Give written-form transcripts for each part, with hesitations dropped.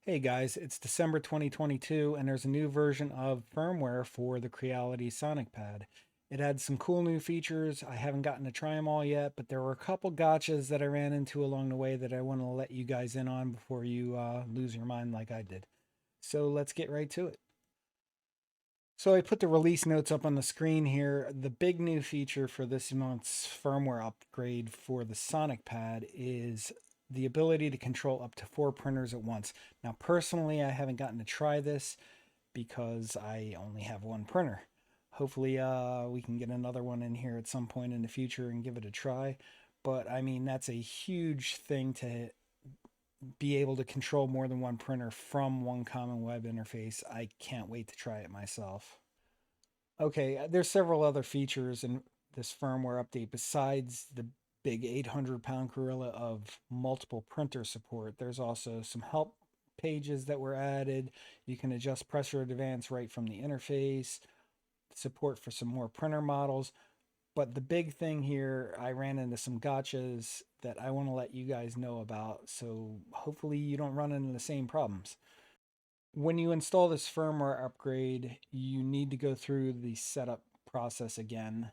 Hey guys, it's December 2022 and there's a new version of firmware for the Creality Sonic Pad. It had some cool new features. I haven't gotten to try them all yet, but there were a couple gotchas that I ran into along the way that I want to let you guys in on before you lose your mind like I did. So let's get right to it. So I put the release notes up on the screen here. The big new feature for this month's firmware upgrade for the Sonic Pad is the ability to control up to 4 printers at once. Now, personally, I haven't gotten to try this because I only have one printer. Hopefully, we can get another one in here at some point in the future and give it a try. But I mean, that's a huge thing to be able to control more than one printer from one common web interface. I can't wait to try it myself. Okay, there's several other features in this firmware update besides the big 800-pound gorilla of multiple printer support. There's also some help pages that were added. You can adjust pressure advance right from the interface, support for some more printer models. But the big thing here, I ran into some gotchas that I want to let you guys know about. So hopefully you don't run into the same problems. When you install this firmware upgrade, you need to go through the setup process again.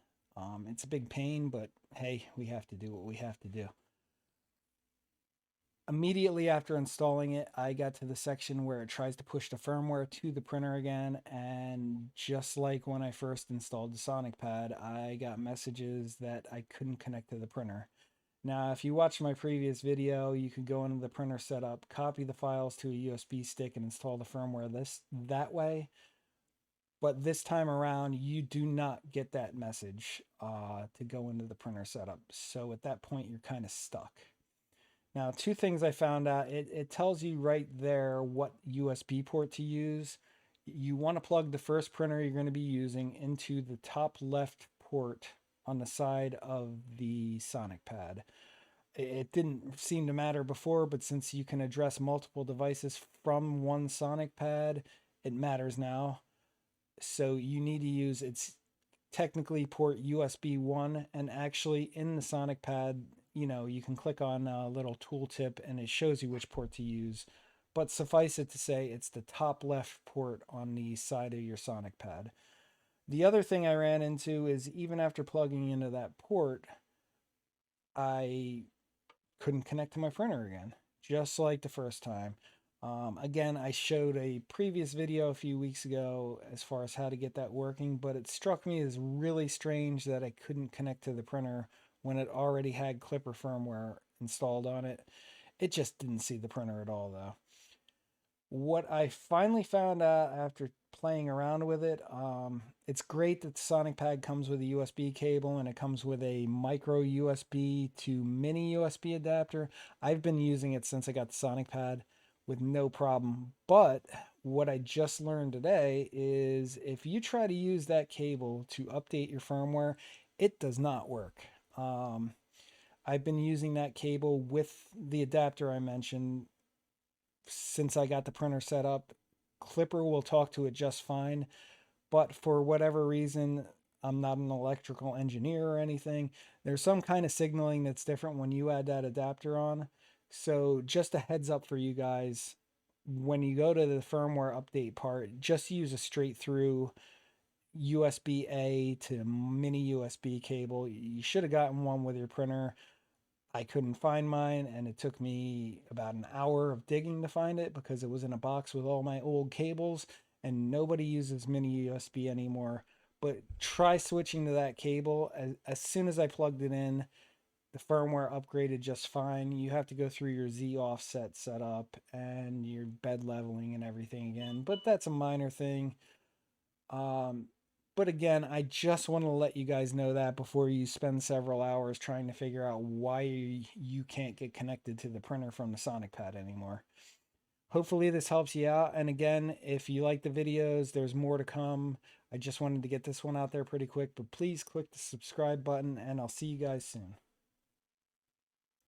It's a big pain, but hey, we have to do what we have to do. Immediately after installing it, I got to the section where it tries to push the firmware to the printer again, and just like when I first installed the Sonic Pad, I got messages that I couldn't connect to the printer. Now, if you watched my previous video, you could go into the printer setup, copy the files to a USB stick, and install the firmware that way. But this time around, you do not get that message to go into the printer setup. So at that point, you're kind of stuck. Now, two things I found out. It tells you right there what USB port to use. You want to plug the first printer you're going to be using into the top left port on the side of the Sonic Pad. It didn't seem to matter before, but since you can address multiple devices from one Sonic Pad, it matters now. So you need to use its technically port USB 1, and actually in the Sonic Pad, you can click on a little tooltip and it shows you which port to use. But suffice it to say, it's the top left port on the side of your Sonic Pad. The other thing I ran into is even after plugging into that port, I couldn't connect to my printer again, just like the first time. Again, I showed a previous video a few weeks ago as far as how to get that working, but it struck me as really strange that I couldn't connect to the printer when it already had Clipper firmware installed on it. It just didn't see the printer at all, though. What I finally found out after playing around with it, it's great that the Sonic Pad comes with a USB cable and it comes with a micro USB to mini USB adapter. I've been using it since I got the Sonic Pad with no problem. But what I just learned today is if you try to use that cable to update your firmware, it does not work. I've been using that cable with the adapter I mentioned since I got the printer set up. Clipper will talk to it just fine, but for whatever reason, I'm not an electrical engineer or anything. There's some kind of signaling that's different when you add that adapter on. So just a heads up for you guys, when you go to the firmware update part, just use a straight through USB-A to mini USB cable. You should have gotten one with your printer. I couldn't find mine, and it took me about an hour of digging to find it because it was in a box with all my old cables, and nobody uses mini USB anymore. But try switching to that cable. As soon as I plugged it in, the firmware upgraded just fine. You have to go through your Z offset setup and your bed leveling and everything again, but that's a minor thing. Um, but again, I just want to let you guys know that before you spend several hours trying to figure out why you can't get connected to the printer from the Sonic Pad anymore. Hopefully this helps you out. And again, if you like the videos, there's more to come. I just wanted to get this one out there pretty quick, but please click the subscribe button and I'll see you guys soon.